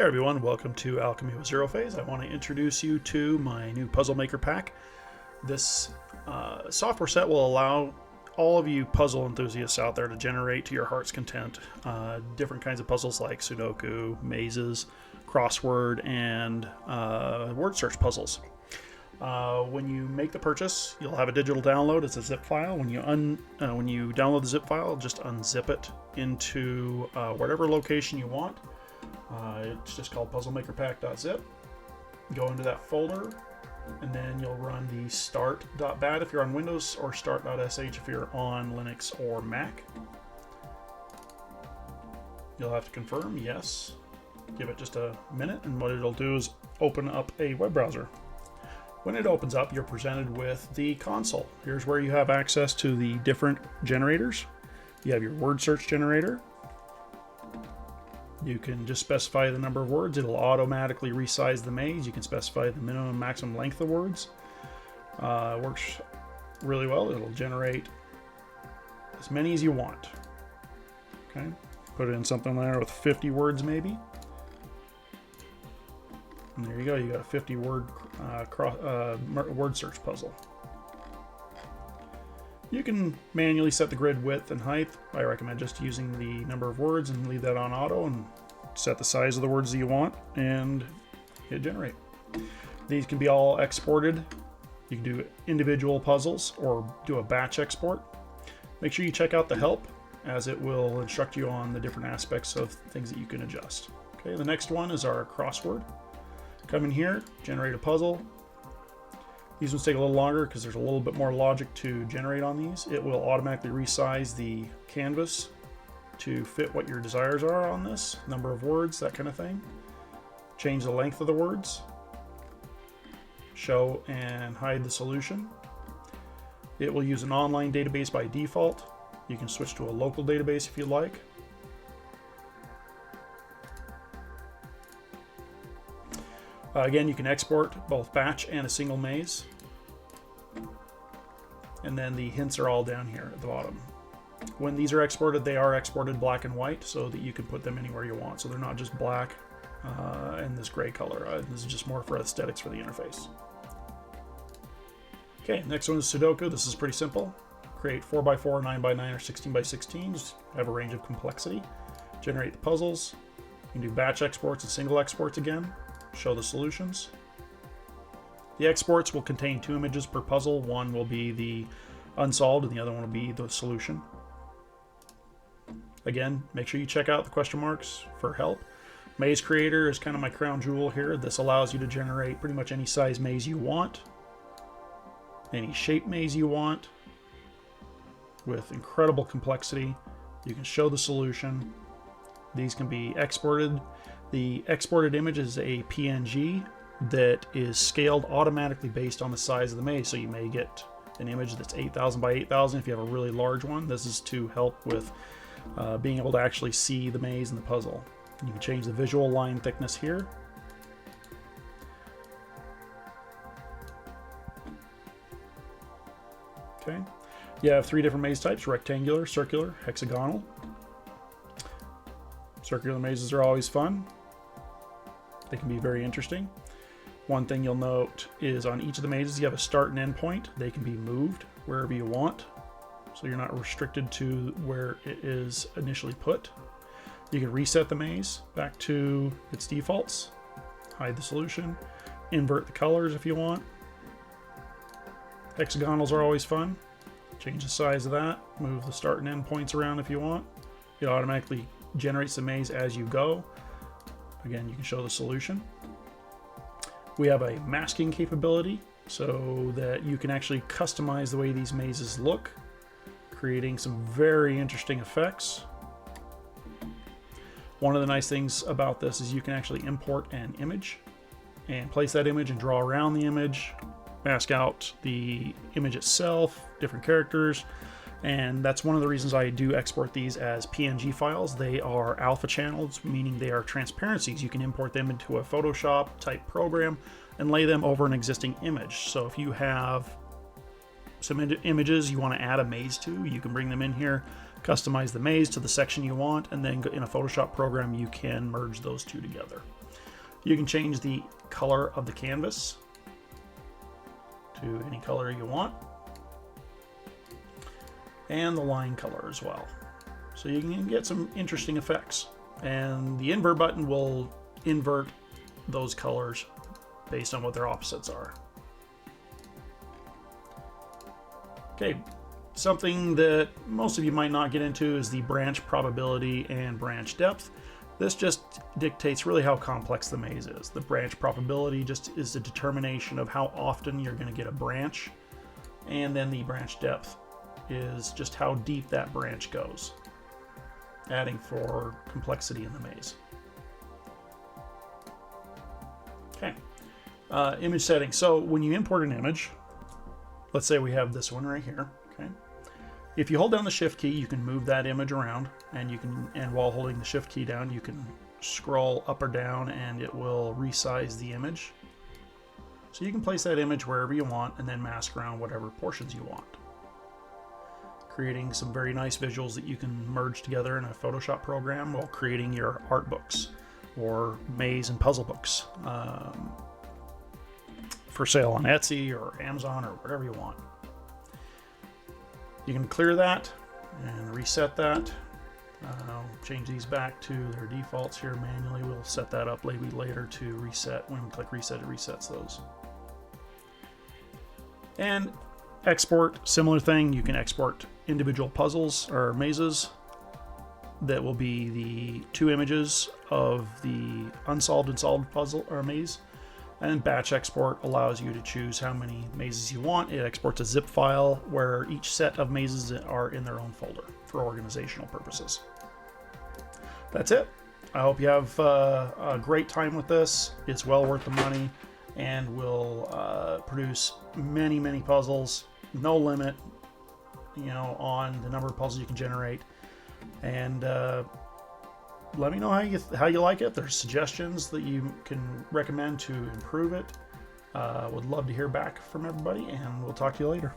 everyone, welcome to Alchemy with Xerophayze. I want to introduce you to my new Puzzle Maker pack. This software set will allow all of you puzzle enthusiasts out there to generate to your heart's content different kinds of puzzles like Sudoku, mazes, crossword, and word search puzzles. When you make the purchase, you'll have a digital download. It's a zip file. When you download the zip file, just unzip it into whatever location you want. It's just called puzzlemakerpack.zip. Go into that folder, and then you'll run the start.bat if you're on Windows, or start.sh if you're on Linux or Mac. You'll have to confirm yes. Give it just a minute, and what it'll do is open up a web browser. When it opens up, you're presented with the console. Here's where you have access to the different generators. You have your word search generator. You can just specify the number of words. It'll automatically resize the maze. You can specify the minimum and maximum length of words. It works really well. It'll generate as many as you want. Okay, put it in something there with 50 words maybe. And there you go. You got a 50 word word search puzzle. You can manually set the grid width and height. I recommend just using the number of words and leave that on auto, and set the size of the words that you want and hit generate. These can be all exported. You can do individual puzzles or do a batch export. Make sure you check out the help, as it will instruct you on the different aspects of things that you can adjust. Okay, the next one is our crossword. Come in here, generate a puzzle. These ones take a little longer because there's a little bit more logic to generate on these. It will automatically resize the canvas to fit what your desires are on this, number of words, that kind of thing. Change the length of the words. Show and hide the solution. It will use an online database by default. You can switch to a local database if you like. Again, you can export both batch and a single maze. And then the hints are all down here at the bottom. When these are exported, they are exported black and white so that you can put them anywhere you want. So they're not just black and this gray color. This is just more for aesthetics for the interface. Okay, next one is Sudoku. This is pretty simple. Create 4x4, 9x9, or 16x16. Just have a range of complexity. Generate the puzzles. You can do batch exports and single exports again. Show the solutions. The exports will contain 2 images per puzzle. One will be the unsolved and the other one will be the solution. Again, make sure you check out the question marks for help. Maze Creator is kind of my crown jewel here. This allows you to generate pretty much any size maze you want, any shape maze you want, with incredible complexity. You can show the solution. These can be exported. The exported image is a PNG that is scaled automatically based on the size of the maze. So you may get an image that's 8,000 by 8,000 if you have a really large one. This is to help with being able to actually see the maze and the puzzle. You can change the visual line thickness here. Okay. You have 3 different maze types: rectangular, circular, hexagonal. Circular mazes are always fun. They can be very interesting. One thing you'll note is on each of the mazes you have a start and end point. They can be moved wherever you want, so you're not restricted to where it is initially put. You can reset the maze back to its defaults, hide the solution, invert the colors if you want. Hexagonals are always fun. Change the size of that, move the start and end points around if you want. It automatically generates the maze as you go. Again, you can show the solution. We have a masking capability so that you can actually customize the way these mazes look, creating some very interesting effects. One of the nice things about this is you can actually import an image and place that image and draw around the image, mask out the image itself, different characters. And that's one of the reasons I do export these as PNG files. They are alpha channels, meaning they are transparencies. You can import them into a Photoshop type program and lay them over an existing image. So if you have some images you want to add a maze to, you can bring them in here, customize the maze to the section you want, and then in a Photoshop program you can merge those two together. You can change the color of the canvas to any color you want, and the line color as well. So you can get some interesting effects. And the invert button will invert those colors based on what their opposites are. Okay, something that most of you might not get into is the branch probability and branch depth. This just dictates really how complex the maze is. The branch probability just is a determination of how often you're going to get a branch, and then the branch depth is just how deep that branch goes, adding for complexity in the maze. Okay, image settings. So when you import an image, let's say we have this one right here. Okay, if you hold down the Shift key, you can move that image around, and while holding the Shift key down, you can scroll up or down, and it will resize the image. So you can place that image wherever you want, and then mask around whatever portions you want, creating some very nice visuals that you can merge together in a Photoshop program while creating your art books or maze and puzzle books for sale on Etsy or Amazon or whatever you want. You can clear that and reset that. Change these back to their defaults here manually. We'll set that up maybe later to reset. When we click reset, it resets those. And export, similar thing. You can export individual puzzles or mazes that will be the 2 images of the unsolved and solved puzzle or maze. And batch export allows you to choose how many mazes you want. It exports a zip file where each set of mazes are in their own folder for organizational purposes. That's it. I hope you have a great time with this. It's well worth the money, and will produce many, many puzzles. No limit, on the number of puzzles you can generate. And let me know how you like it. If there's suggestions that you can recommend to improve it. Would love to hear back from everybody, and we'll talk to you later.